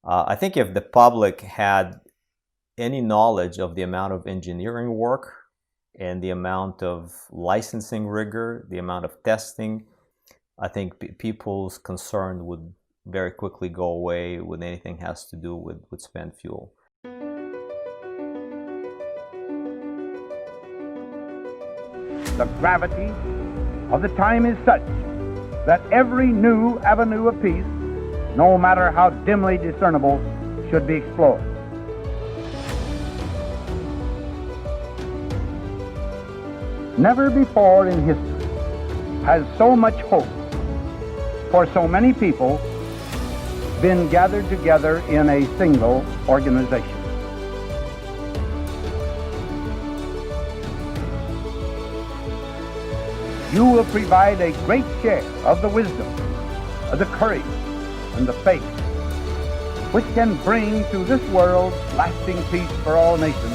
I think if the public had any knowledge of the amount of engineering work and the amount of licensing rigor, the amount of testing, I think people's concern would very quickly go away when anything has to do with spent fuel. The gravity of the time is such that every new avenue of peace, no matter how dimly discernible, should be explored. Never before in history has so much hope for so many people been gathered together in a single organization. You will provide a great share of the wisdom, of the courage, and the faith which can bring to this world lasting peace for all nations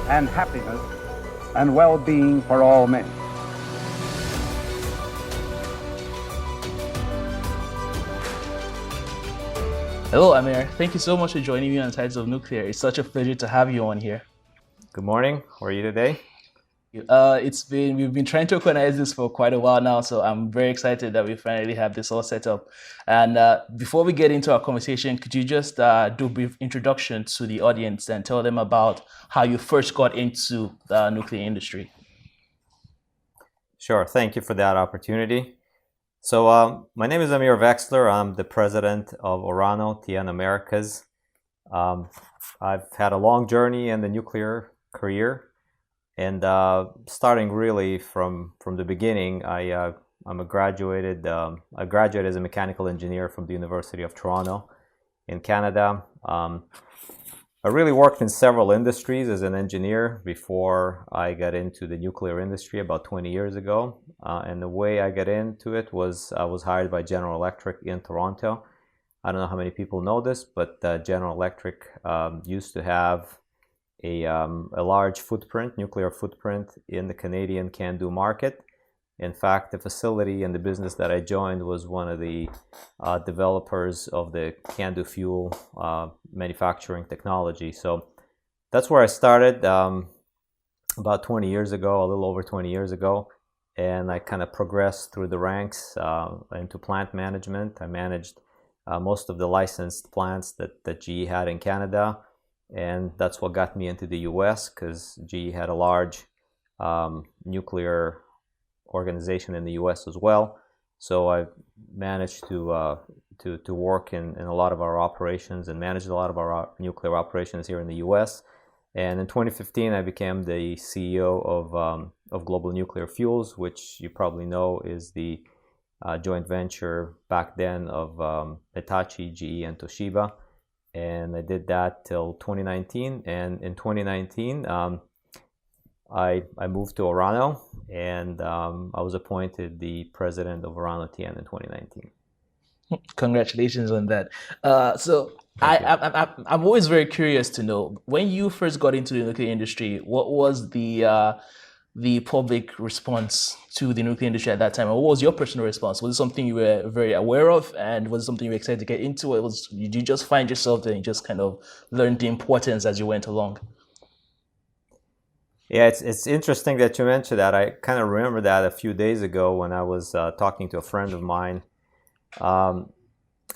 and happiness and well-being for all men. Hello, Amir. Thank you so much for joining me on Sides of Nuclear. It's such a pleasure to have you on here. Good morning. How are you today? We've been trying to organize this for quite a while now, so I'm very excited that we finally have this all set up. And before we get into our conversation, could you just do a brief introduction to the audience and tell them about how you first got into the nuclear industry? Sure. Thank you for that opportunity. So my name is Amir Vexler. I'm the president of Orano TN Americas. I've had a long journey in the nuclear career. And starting really from the beginning, I graduated as a mechanical engineer from the University of Toronto in Canada. I really worked in several industries as an engineer before I got into the nuclear industry about 20 years ago. And the way I got into it was I was hired by General Electric in Toronto. I don't know how many people know this, but General Electric used to have a large footprint, nuclear footprint in the Canadian CANDU market. In fact, the facility and the business that I joined was one of the developers of the CANDU fuel manufacturing technology. So that's where I started about 20 years ago, a little over 20 years ago. And I kind of progressed through the ranks into plant management. I managed most of the licensed plants that GE had in Canada. And that's what got me into the U.S. because GE had a large nuclear organization in the U.S. as well. So I managed to work in a lot of our operations and managed a lot of our nuclear operations here in the U.S. And in 2015, I became the CEO of Global Nuclear Fuels, which you probably know is the joint venture back then of Hitachi, GE, and Toshiba. And I did that till 2019. And in 2019, I moved to Orano, and I was appointed the president of Orano TN in 2019. Congratulations on that. I'm always very curious to know, when you first got into the nuclear industry, what was the public response to the nuclear industry at that time? And what was your personal response? Was it something you were very aware of, and was it something you were excited to get into? Or did you just find yourself there and just kind of learn the importance as you went along? Yeah, it's interesting that you mentioned that. I kind of remember that a few days ago when I was talking to a friend of mine.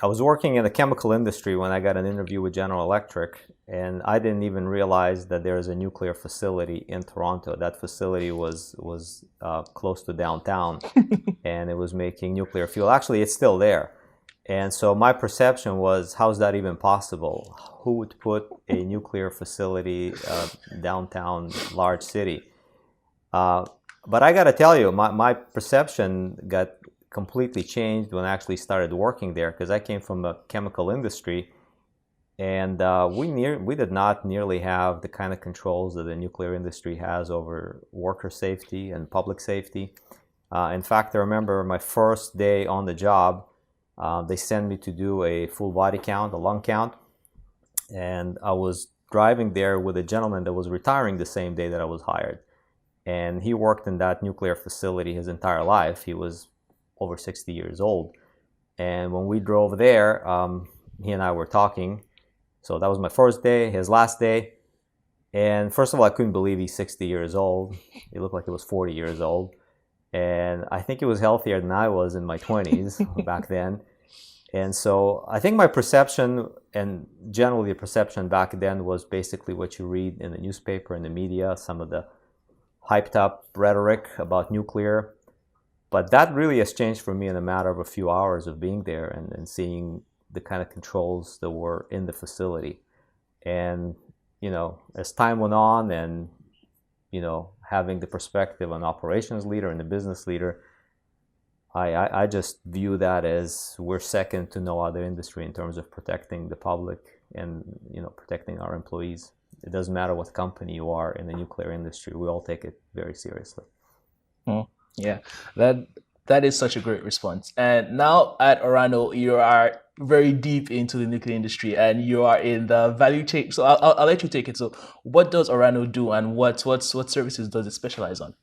I was working in the chemical industry when I got an interview with General Electric, and I didn't even realize that there is a nuclear facility in Toronto. That facility was close to downtown, and it was making nuclear fuel. Actually, it's still there. And so my perception was, how is that even possible? Who would put a nuclear facility downtown large city? But I got to tell you, my perception got completely changed when I actually started working there, because I came from a chemical industry, and we did not nearly have the kind of controls that the nuclear industry has over worker safety and public safety. In fact, I remember my first day on the job, they sent me to do a full body count, a lung count, and I was driving there with a gentleman that was retiring the same day that I was hired. And he worked in that nuclear facility his entire life. He was over 60 years old. And when we drove there, he and I were talking. So that was my first day, his last day. And first of all, I couldn't believe he's 60 years old. He looked like he was 40 years old. And I think he was healthier than I was in my 20s back then. And so I think my perception, and generally the perception back then, was basically what you read in the newspaper and the media, some of the hyped up rhetoric about nuclear. But that really has changed for me in a matter of a few hours of being there and seeing the kind of controls that were in the facility. And, you know, as time went on and, you know, having the perspective of an operations leader and a business leader, I just view that as we're second to no other industry in terms of protecting the public and, you know, protecting our employees. It doesn't matter what company you are in the nuclear industry. We all take it very seriously. Yeah, that is such a great response. And now at Orano, you are very deep into the nuclear industry and you are in the value chain. So I'll let you take it. So what does Orano do and what services does it specialize on?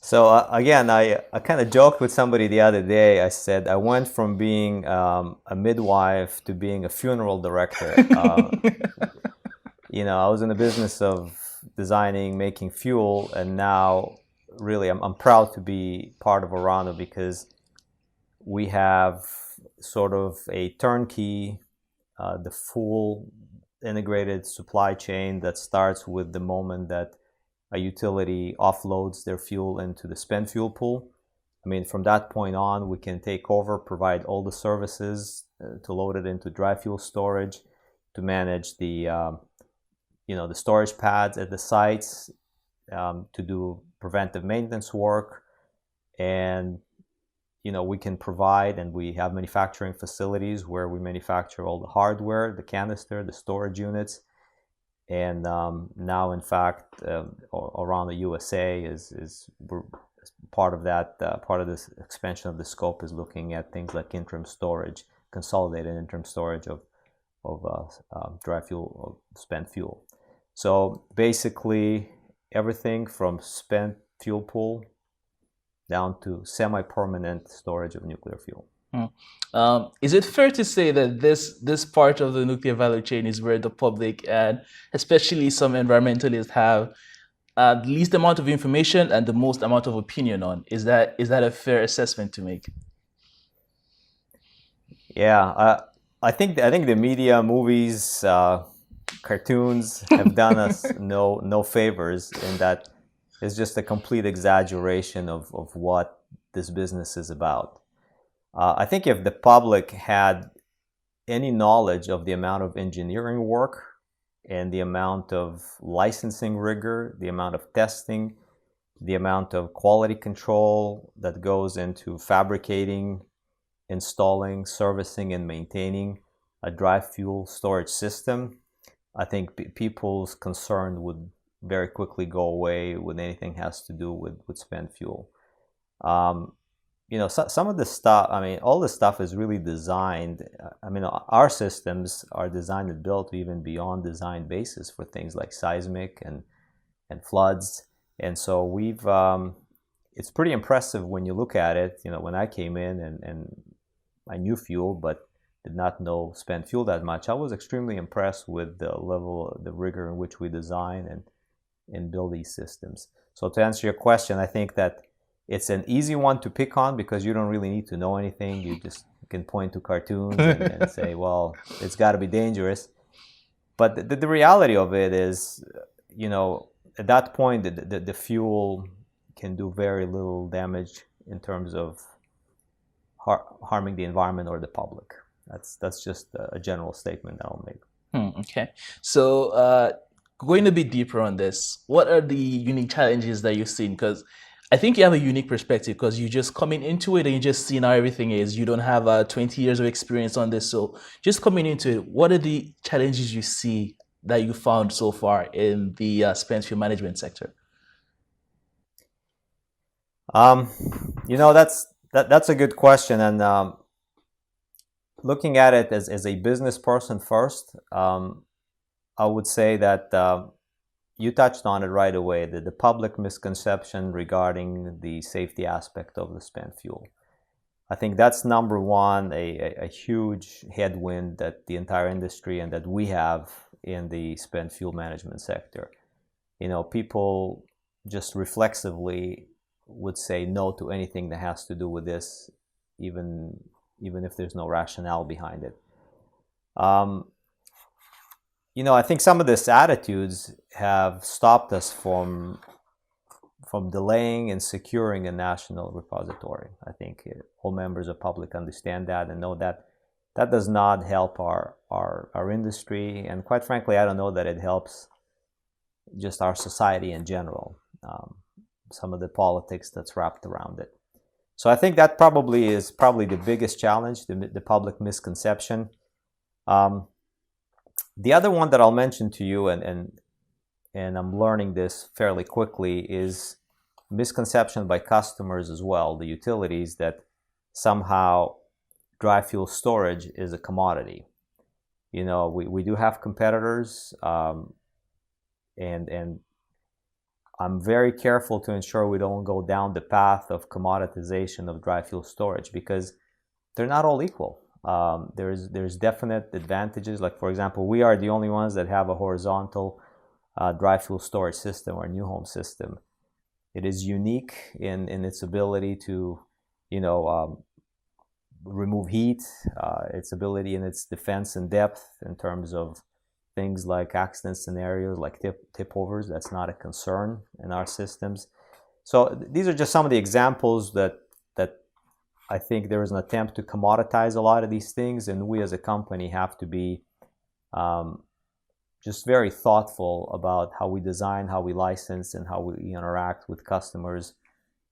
So again, I kind of joked with somebody the other day. I said I went from being a midwife to being a funeral director. You know, I was in the business of designing, making fuel, and now really I'm proud to be part of Orano because we have sort of a turnkey, the full integrated supply chain that starts with the moment that a utility offloads their fuel into the spent fuel pool. I mean, from that point on, we can take over, provide all the services to load it into dry fuel storage, to manage the you know, the storage pads at the sites, to do preventive maintenance work, and you know, we can provide, and we have manufacturing facilities where we manufacture all the hardware, the canister, the storage units. And now, in fact, around the USA is part of that. Part of this expansion of the scope is looking at things like interim storage, consolidated interim storage of dry fuel, of spent fuel. So basically, everything from spent fuel pool down to semi-permanent storage of nuclear fuel. Is it fair to say that this part of the nuclear value chain is where the public and especially some environmentalists have the least amount of information and the most amount of opinion on? Is that a fair assessment to make? Yeah, I think the media, movies, cartoons have done us no favors in that it's just a complete exaggeration of what this business is about. I think if the public had any knowledge of the amount of engineering work and the amount of licensing rigor, the amount of testing, the amount of quality control that goes into fabricating, installing, servicing, and maintaining a dry fuel storage system, I think people's concern would very quickly go away when anything has to do with spent fuel. You know, some of the stuff, I mean, all this stuff is really designed. I mean, our systems are designed and built even beyond design basis for things like seismic and floods. And so we've, it's pretty impressive when you look at it. You know, when I came in and I knew fuel, but did not know spent fuel that much, I was extremely impressed with the level, the rigor in which we design and build these systems. So to answer your question, I think that it's an easy one to pick on because you don't really need to know anything. You just can point to cartoons and say, well, it's got to be dangerous. But the reality of it is, you know, at that point, the fuel can do very little damage in terms of harming the environment or the public. That's just a general statement that I'll make. Okay. So going a bit deeper on this, what are the unique challenges that you've seen? Because I think you have a unique perspective because you're just coming into it and you just see how everything is. You don't have 20 years of experience on this. So just coming into it, what are the challenges you see that you found so far in the spent fuel management sector? You know, that's a good question. And looking at it as a business person first, I would say that you touched on it right away, the public misconception regarding the safety aspect of the spent fuel. I think that's number one, a huge headwind that the entire industry and that we have in the spent fuel management sector. People just reflexively would say no to anything that has to do with this, even if there's no rationale behind it. I think some of these attitudes have stopped us from delaying and securing a national repository. I think all members of public understand that and know that that does not help our industry, and quite frankly, I don't know that it helps just our society in general. Some of the politics that's wrapped around it. So I think that is probably the biggest challenge, the public misconception. The other one that I'll mention to you, and I'm learning this fairly quickly, is misconception by customers as well, the utilities, that somehow dry fuel storage is a commodity. We do have competitors, and I'm very careful to ensure we don't go down the path of commoditization of dry fuel storage, because they're not all equal. There's definite advantages. Like, for example, we are the only ones that have a horizontal dry fuel storage system, or new home system. It is unique in its ability to, remove heat, its ability in its defense and depth in terms of things like accident scenarios, like tip overs. That's not a concern in our systems. So these are just some of the examples that I think there is an attempt to commoditize a lot of these things, and we as a company have to be just very thoughtful about how we design, how we license, and how we interact with customers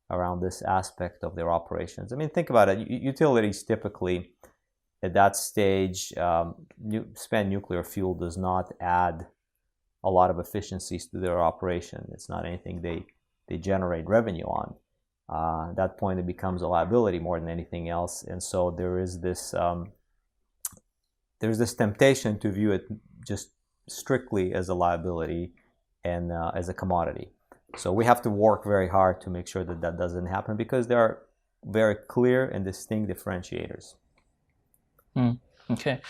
around this aspect of their operations. I mean, think about it. Utilities typically at that stage, spent nuclear fuel does not add a lot of efficiencies to their operation. It's not anything they generate revenue on. At that point, it becomes a liability more than anything else. And so there's this temptation to view it just strictly as a liability and as a commodity. So we have to work very hard to make sure that that doesn't happen, because there are very clear and distinct differentiators. Okay.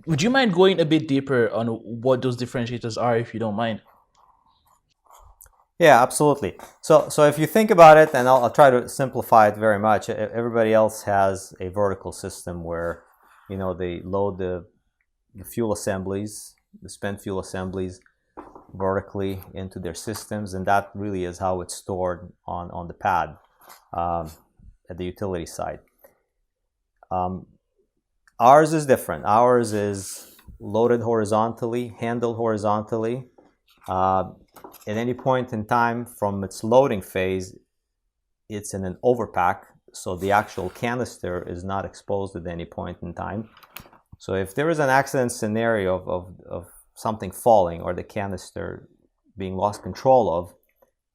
Would you mind going a bit deeper on what those differentiators are, if you don't mind? Yeah, absolutely. So if you think about it, and I'll try to simplify it very much. Everybody else has a vertical system where, they load the fuel assemblies, the spent fuel assemblies, vertically into their systems, and that really is how it's stored on the pad at the utility side. Ours is different. Ours is loaded horizontally, handled horizontally. At any point in time from its loading phase, it's in an overpack, so the actual canister is not exposed at any point in time. So if there is an accident scenario of something falling or the canister being lost control of,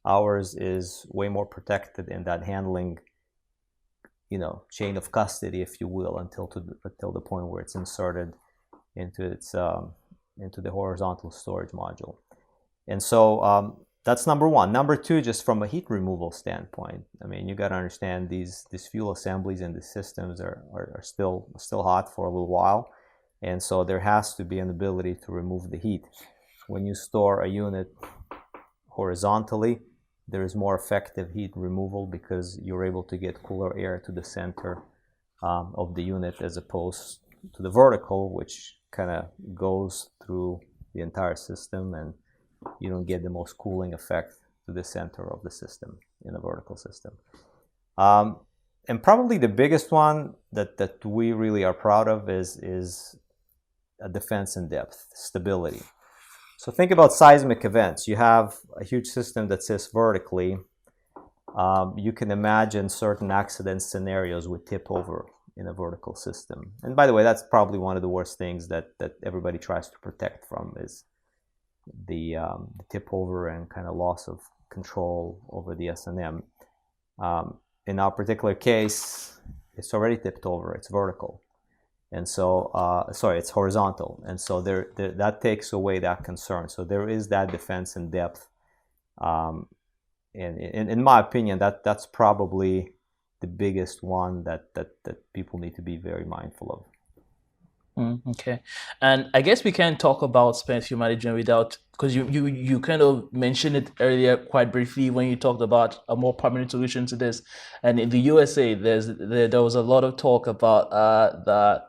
ours is way more protected in that handling, chain of custody, if you will, until the point where it's inserted into the horizontal storage module. And so that's number one. Number two, just from a heat removal standpoint, I mean, you got to understand these fuel assemblies and the systems are still hot for a little while, and so there has to be an ability to remove the heat. When you store a unit horizontally, there is more effective heat removal because you're able to get cooler air to the center of the unit, as opposed to the vertical, which kind of goes through the entire system, and you don't get the most cooling effect to the center of the system in a vertical system. And probably the biggest one that we really are proud of is a defense in depth, stability. So think about seismic events. You have a huge system that sits vertically. You can imagine certain accident scenarios would tip over in a vertical system. And by the way, that's probably one of the worst things that everybody tries to protect from, is the tip over and kind of loss of control over the S&M. In our particular case, it's already tipped over. It's vertical. And so, it's horizontal. And so that takes away that concern. So there is that defense in depth. And in my opinion, that's probably the biggest one that people need to be very mindful of. Okay, and I guess we can talk about spent fuel management without, because you kind of mentioned it earlier quite briefly when you talked about a more permanent solution to this. And in the USA, there was a lot of talk about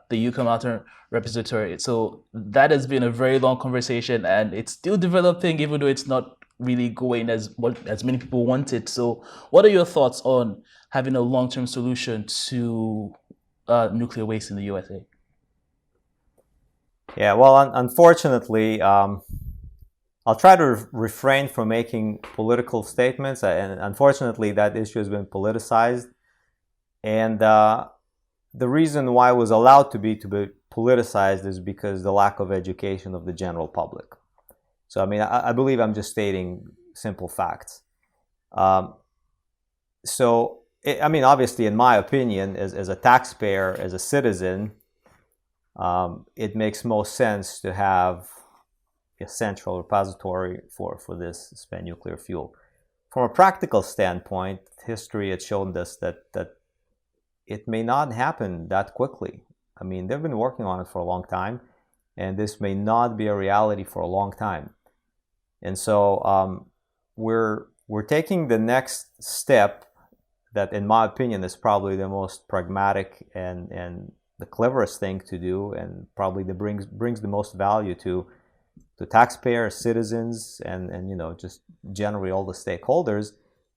the UK Mountain repository. So that has been a very long conversation, and it's still developing, even though it's not really going as many people want it. So, what are your thoughts on having a long-term solution to nuclear waste in the USA? Yeah, well, unfortunately, I'll try to refrain from making political statements, and unfortunately, that issue has been politicized. And the reason why it was allowed to be politicized is because the lack of education of the general public. So, I mean, I believe I'm just stating simple facts. I mean, obviously, in my opinion, as a taxpayer, as a citizen, it makes most sense to have a central repository for this spent nuclear fuel. From a practical standpoint, history has shown us that it may not happen that quickly. I mean, they've been working on it for a long time, and this may not be a reality for a long time. And so we're taking the next step that, in my opinion, is probably the most pragmatic and the cleverest thing to do, and probably brings the most value to taxpayers, citizens, and just generally all the stakeholders,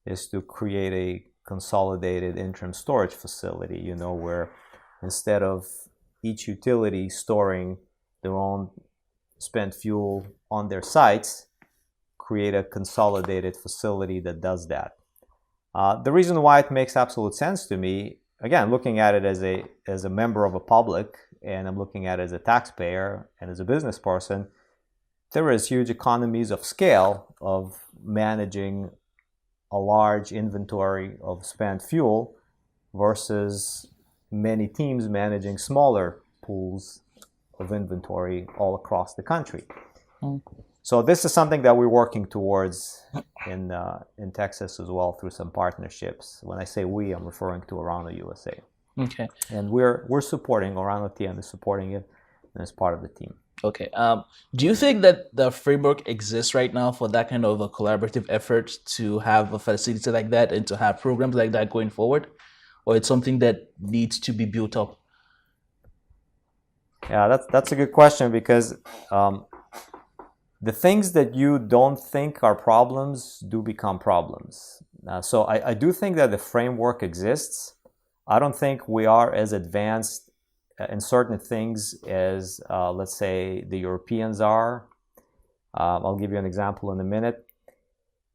is to create a consolidated interim storage facility, where instead of each utility storing their own spent fuel on their sites, create a consolidated facility that does that. The reason why it makes absolute sense to me, again, looking at it as a member of a public, and I'm looking at it as a taxpayer and as a business person, there is huge economies of scale of managing a large inventory of spent fuel versus many teams managing smaller pools of inventory all across the country. So this is something that we're working towards in Texas as well through some partnerships. When I say we, I'm referring to Orano USA. Okay. And we're supporting, Orano TN is supporting it, and it's part of the team. Okay. Do you think that the framework exists right now for that kind of a collaborative effort to have a facility like that and to have programs like that going forward? Or it's something that needs to be built up? Yeah, that's a good question, because the things that you don't think are problems do become problems. So I do think that the framework exists. I don't think we are as advanced in certain things as, let's say, the Europeans are. I'll give you an example in a minute.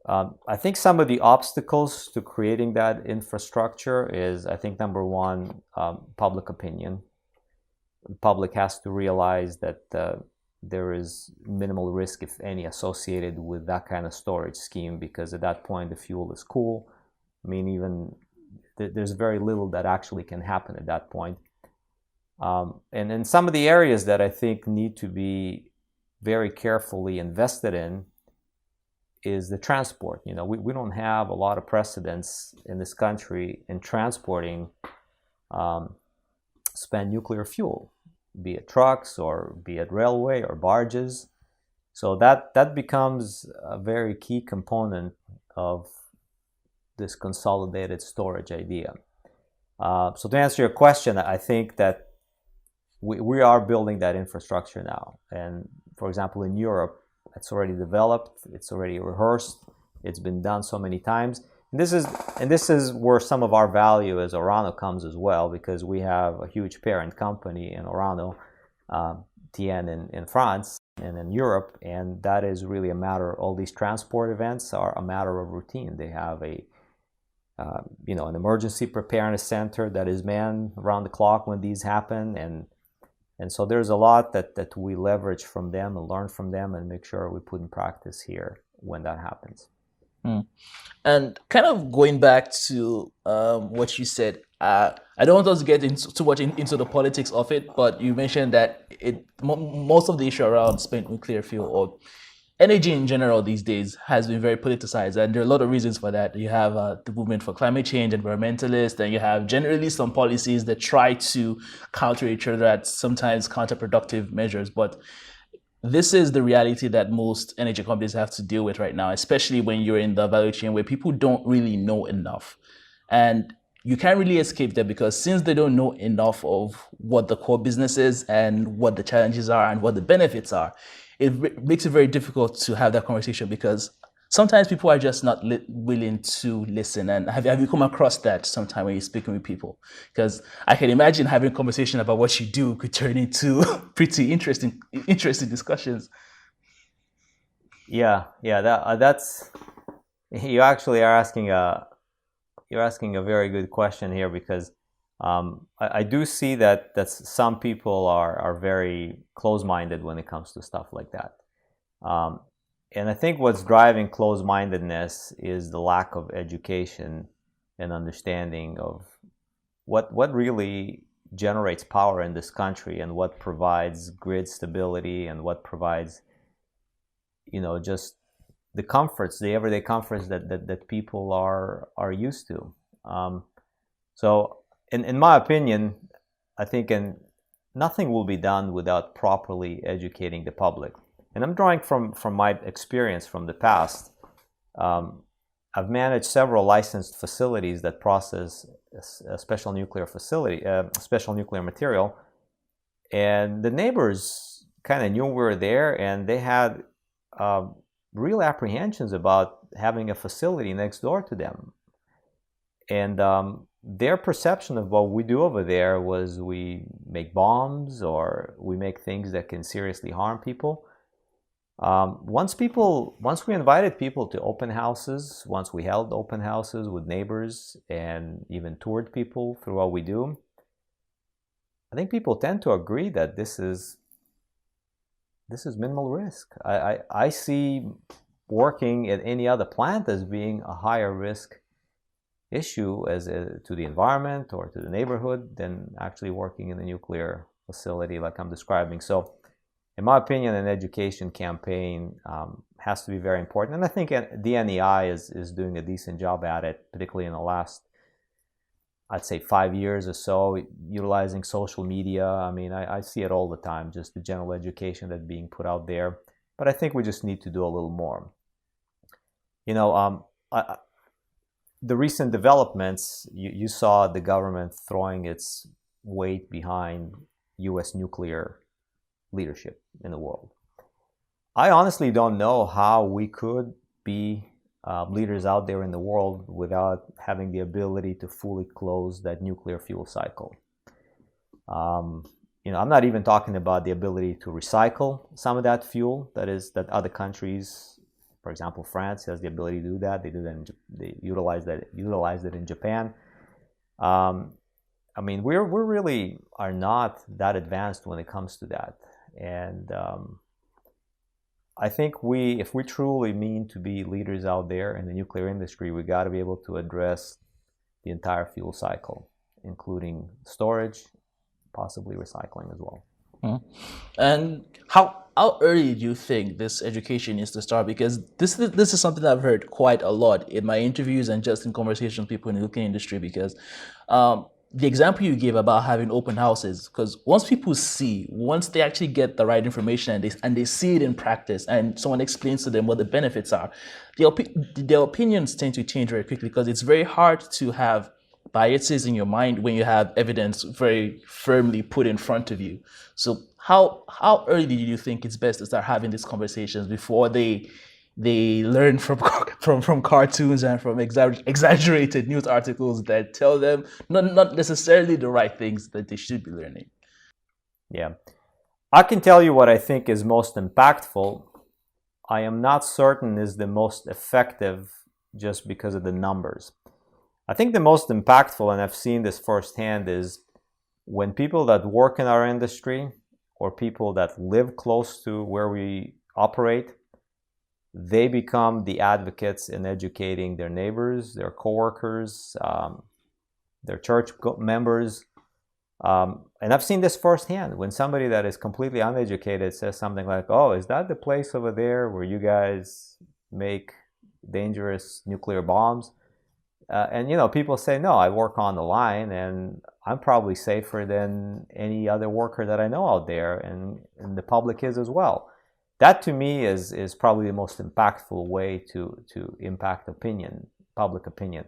I think some of the obstacles to creating that infrastructure is, I think, number one, public opinion. The public has to realize that there is minimal risk, if any, associated with that kind of storage scheme, because at that point the fuel is cool. I mean, even there's very little that actually can happen at that point. And in some of the areas that I think need to be very carefully invested in is the transport. We don't have a lot of precedence in this country in transporting spent nuclear fuel, be it trucks or be it railway or barges. So that becomes a very key component of this consolidated storage idea. So to answer your question, I think that we are building that infrastructure now. And for example, in Europe, it's already developed, it's already rehearsed, it's been done so many times. And this is where some of our value as Orano comes as well, because we have a huge parent company in Orano TN in France and in Europe, and that is really a matter. All these transport events are a matter of routine. They have an emergency preparedness center that is manned around the clock when these happen, and so there's a lot that we leverage from them and learn from them and make sure we put in practice here when that happens. And kind of going back to what you said, I don't want us to get too much into the politics of it, but you mentioned that most of the issue around spent nuclear fuel, or energy in general these days has been very politicized, and there are a lot of reasons for that. You have the movement for climate change, environmentalists, and you have generally some policies that try to counter each other at sometimes counterproductive measures. But this is the reality that most energy companies have to deal with right now, especially when you're in the value chain where people don't really know enough. And you can't really escape that, because since they don't know enough of what the core business is and what the challenges are and what the benefits are, it makes it very difficult to have that conversation, because sometimes people are just not willing to listen. And have you come across that sometime when you're speaking with people? Because I can imagine having a conversation about what you do could turn into pretty interesting discussions. Yeah, yeah, that's you actually are asking a very good question here, because I do see that some people are very close-minded when it comes to stuff like that. And I think what's driving close-mindedness is the lack of education and understanding of what really generates power in this country, and what provides grid stability, and what provides, just the comforts, the everyday comforts that people are used to. So in my opinion, I think nothing will be done without properly educating the public. And I'm drawing from my experience from the past. I've managed several licensed facilities that process a special nuclear special nuclear material, and the neighbors kind of knew we were there, and they had real apprehensions about having a facility next door to them. And their perception of what we do over there was we make bombs, or we make things that can seriously harm people. Once we invited people to open houses, once we held open houses with neighbors and even toured people through what we do, I think people tend to agree that this is minimal risk. I see working at any other plant as being a higher risk issue to the environment or to the neighborhood than actually working in a nuclear facility like I'm describing. So in my opinion, an education campaign has to be very important. And I think the NEI is doing a decent job at it, particularly in the last, I'd say, 5 years or so, utilizing social media. I mean, I see it all the time, just the general education that's being put out there. But I think we just need to do a little more. The recent developments, you saw the government throwing its weight behind U.S. nuclear leadership in the world. I honestly don't know how we could be leaders out there in the world without having the ability to fully close that nuclear fuel cycle. I'm not even talking about the ability to recycle some of that fuel that other countries, for example, France has the ability to do that. They do that. They utilize it in Japan. I mean, we really are not that advanced when it comes to that. And I think if we truly mean to be leaders out there in the nuclear industry, we got to be able to address the entire fuel cycle, including storage, possibly recycling as well. Mm-hmm. And how early do you think this education needs to start? Because this is something I've heard quite a lot in my interviews and just in conversations with people in the nuclear industry. Because the example you gave about having open houses, because once they actually get the right information and they see it in practice, and someone explains to them what the benefits are, their opinions tend to change very quickly, because it's very hard to have biases in your mind when you have evidence very firmly put in front of you. So how early do you think it's best to start having these conversations before they learn from cartoons and from exaggerated news articles that tell them not necessarily the right things that they should be learning? Yeah. I can tell you what I think is most impactful. I am not certain is the most effective just because of the numbers. I think the most impactful, and I've seen this firsthand, is when people that work in our industry or people that live close to where we operate, they become the advocates in educating their neighbors, their coworkers, their church members And I've seen this firsthand when somebody that is completely uneducated says something like, "Oh, is that the place over there where you guys make dangerous nuclear bombs?" And people say, "No, I work on the line, and I'm probably safer than any other worker that I know out there, and the public is as well." That to me is probably the most impactful way to impact public opinion.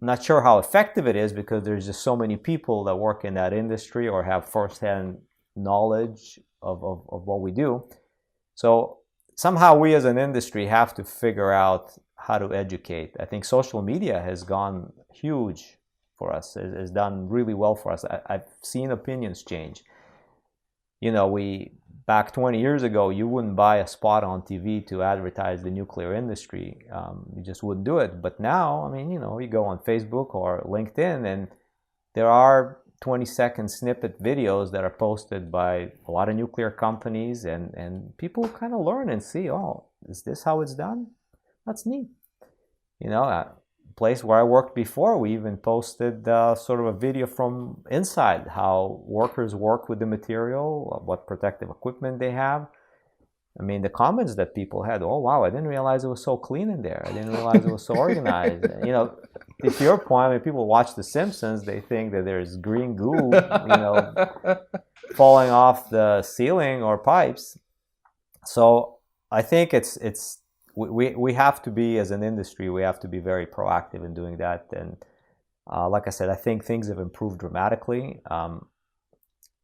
I'm not sure how effective it is because there's just so many people that work in that industry or have firsthand knowledge of what we do. So somehow we as an industry have to figure out how to educate. I think social media has gone huge for us, has done really well for us. I've seen opinions change. Back 20 years ago, you wouldn't buy a spot on TV to advertise the nuclear industry. You just wouldn't do it. But now, you go on Facebook or LinkedIn, and there are 20-second snippet videos that are posted by a lot of nuclear companies, and people kind of learn and see, oh, is this how it's done? That's neat. A place where I worked before, we even posted sort of a video from inside, how workers work with the material, what protective equipment they have. The comments that people had, "Oh wow, I didn't realize it was so clean in there. I didn't realize it was so organized." To your point, when people watch The Simpsons, they think that there's green goo, falling off the ceiling or pipes. So I think we have to be, as an industry, we have to be very proactive in doing that. And like I said, I think things have improved dramatically.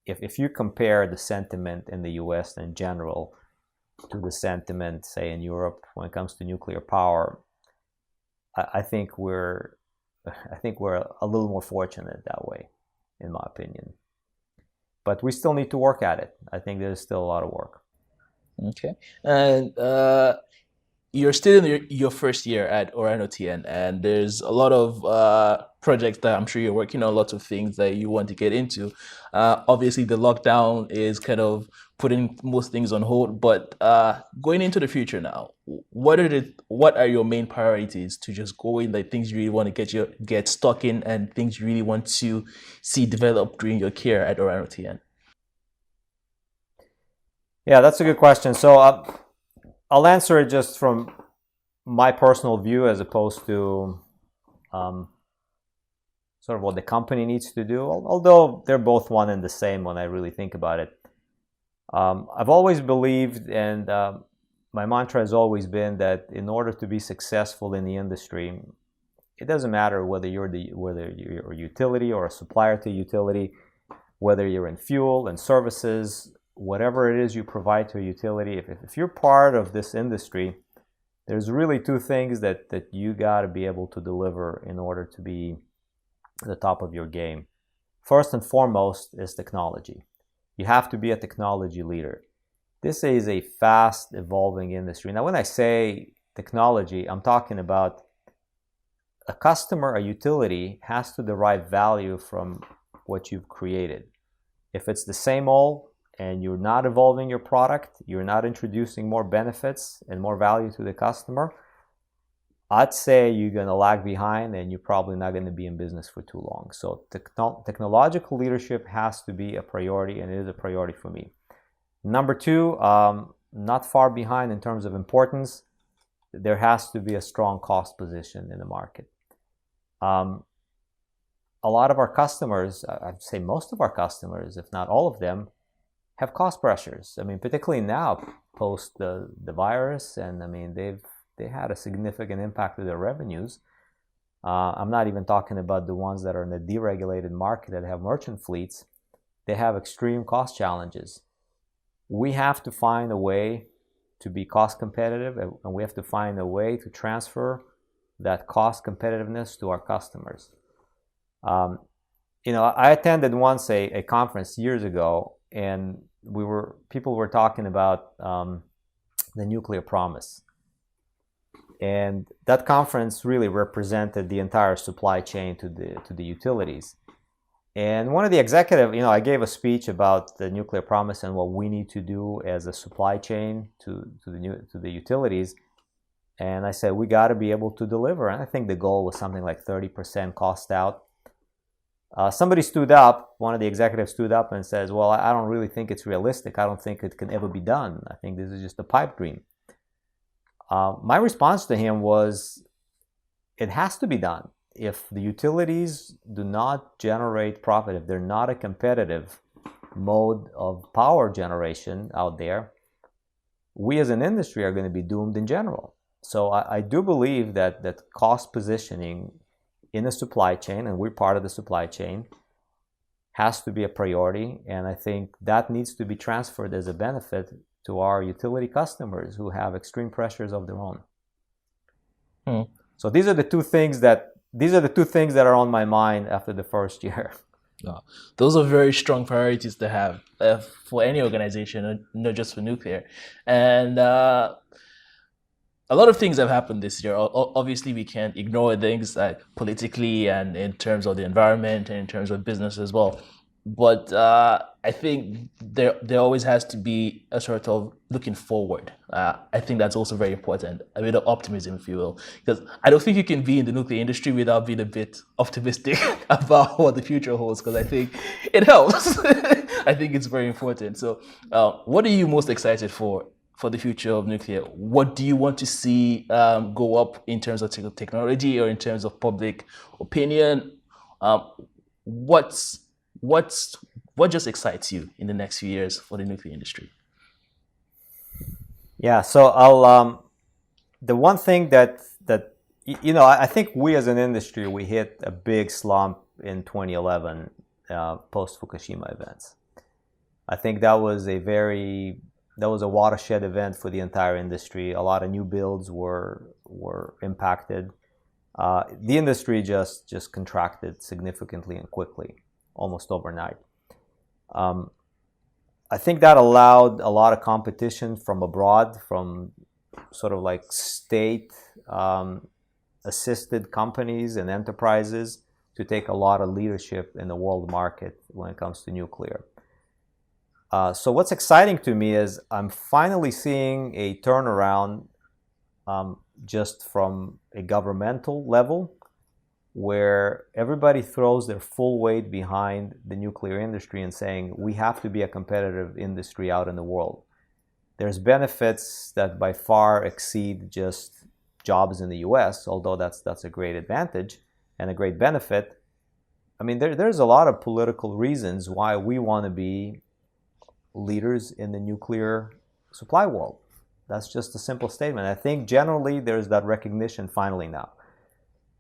If you compare the sentiment in the U.S. in general to the sentiment, say, in Europe when it comes to nuclear power, I think we're a little more fortunate that way, in my opinion. But we still need to work at it. I think there's still a lot of work. Okay. And you're still in your first year at Orano TN, and there's a lot of projects that I'm sure you're working on, lots of things that you want to get into. Obviously, the lockdown is kind of putting most things on hold, but going into the future now, what are your main priorities to just go in, like things you really want to get stuck in, and things you really want to see develop during your career at Orano TN? Yeah, that's a good question. So I'll answer it just from my personal view as opposed to sort of what the company needs to do, although they're both one and the same when I really think about it. I've always believed, and my mantra has always been, that in order to be successful in the industry, it doesn't matter whether you're a utility or a supplier to utility, whether you're in fuel and services, whatever it is you provide to a utility. If you're part of this industry, there's really two things that you got to be able to deliver in order to be at the top of your game. First and foremost is technology. You have to be a technology leader. This is a fast evolving industry. Now, when I say technology, I'm talking about a customer, a utility, has to derive value from what you've created. If it's the same old and you're not evolving your product, you're not introducing more benefits and more value to the customer, I'd say you're going to lag behind and you're probably not going to be in business for too long. So technological leadership has to be a priority, and it is a priority for me. Number two, not far behind in terms of importance, there has to be a strong cost position in the market. A lot of our customers, I'd say most of our customers, if not all of them, have cost pressures. Particularly now, post the virus, and they had a significant impact to their revenues. I'm not even talking about the ones that are in the deregulated market that have merchant fleets. They have extreme cost challenges. We have to find a way to be cost competitive, and we have to find a way to transfer that cost competitiveness to our customers. I attended once a conference years ago, and people were talking about the nuclear promise. And that conference really represented the entire supply chain to the utilities. And one of the executives, I gave a speech about the nuclear promise and what we need to do as a supply chain to the utilities. And I said, we got to be able to deliver. And I think the goal was something like 30% cost out. Somebody stood up, one of the executives stood up and says, well, I don't really think it's realistic. I don't think it can ever be done. I think this is just a pipe dream. My response to him was, it has to be done. If the utilities do not generate profit, if they're not a competitive mode of power generation out there, we as an industry are going to be doomed in general. So I do believe that cost positioning in a supply chain, and we're part of the supply chain, has to be a priority. And I think that needs to be transferred as a benefit to our utility customers who have extreme pressures of their own. So these are the two things that are on my mind after the first year. Those are very strong priorities to have for any organization, not just for nuclear. And a lot of things have happened this year. Obviously, we can't ignore things like politically and in terms of the environment and in terms of business as well. But I think there always has to be a sort of looking forward. I think that's also very important, a bit of optimism, if you will, because I don't think you can be in the nuclear industry without being a bit optimistic about what the future holds, because I think it helps. I think it's very important. So what are you most excited for the future of nuclear? What do you want to see go up in terms of technology or in terms of public opinion? What just excites you in the next few years for the nuclear industry? Yeah, so I'll the one thing that I think we as an industry, we hit a big slump in 2011 post Fukushima events. I think that was a watershed event for the entire industry. A lot of new builds were impacted. The industry just contracted significantly and quickly, almost overnight. I think that allowed a lot of competition from abroad, from sort of like state assisted companies and enterprises to take a lot of leadership in the world market when it comes to nuclear. So what's exciting to me is I'm finally seeing a turnaround just from a governmental level, where everybody throws their full weight behind the nuclear industry and saying, we have to be a competitive industry out in the world. There's benefits that by far exceed just jobs in the US, although that's a great advantage and a great benefit. I mean, there's a lot of political reasons why we want to be leaders in the nuclear supply world. That's just a simple statement. I think generally there's that recognition finally now.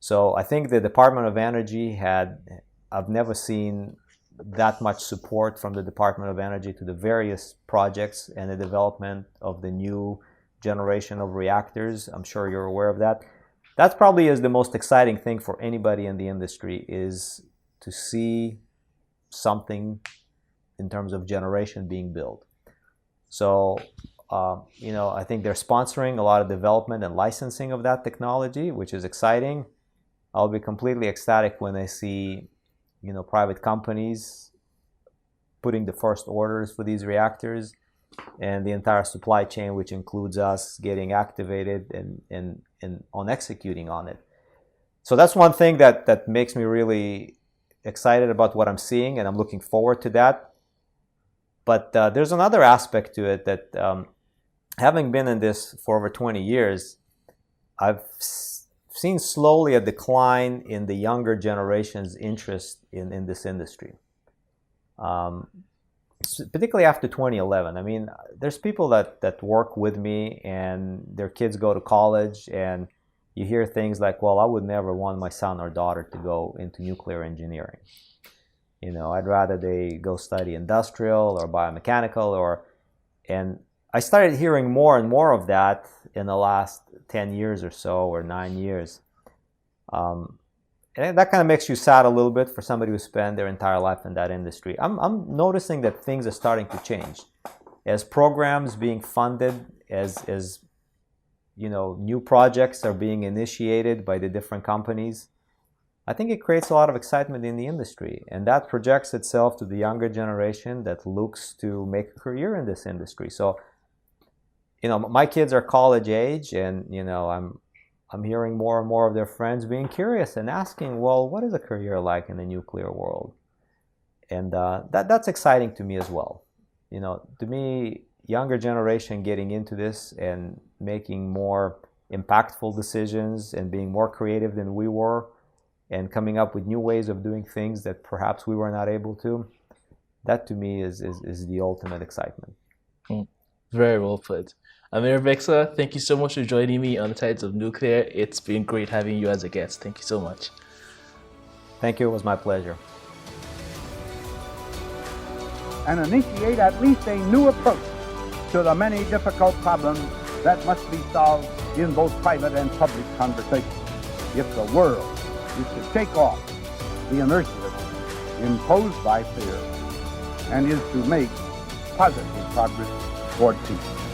So I think the Department of Energy I've never seen that much support from the Department of Energy to the various projects and the development of the new generation of reactors. I'm sure you're aware of that. That probably is the most exciting thing for anybody in the industry, is to see something in terms of generation being built. So, I think they're sponsoring a lot of development and licensing of that technology, which is exciting. I'll be completely ecstatic when I see, private companies putting the first orders for these reactors, and the entire supply chain, which includes us, getting activated and on executing on it. So that's one thing that makes me really excited about what I'm seeing, and I'm looking forward to that. But there's another aspect to it that, having been in this for over 20 years, I've seen slowly a decline in the younger generation's interest in this industry. Particularly after 2011. I mean, there's people that work with me and their kids go to college, and you hear things like, well, I would never want my son or daughter to go into nuclear engineering. I'd rather they go study industrial or biomechanical and I started hearing more and more of that in the last 10 years or so, or 9 years. And that kind of makes you sad a little bit for somebody who spent their entire life in that industry. I'm noticing that things are starting to change. As programs being funded, as new projects are being initiated by the different companies, I think it creates a lot of excitement in the industry. And that projects itself to the younger generation that looks to make a career in this industry. So, my kids are college age, and, I'm hearing more and more of their friends being curious and asking, well, what is a career like in the nuclear world? And that's exciting to me as well. You know, to me, younger generation getting into this and making more impactful decisions and being more creative than we were and coming up with new ways of doing things that perhaps we were not able to, that to me is the ultimate excitement. Very well put. Amir Vexler, thank you so much for joining me on the Tides of Nuclear. It's been great having you as a guest. Thank you so much. Thank you. It was my pleasure. And initiate at least a new approach to the many difficult problems that must be solved in both private and public conversation if the world is to shake off the inertia imposed by fear and is to make positive progress toward peace.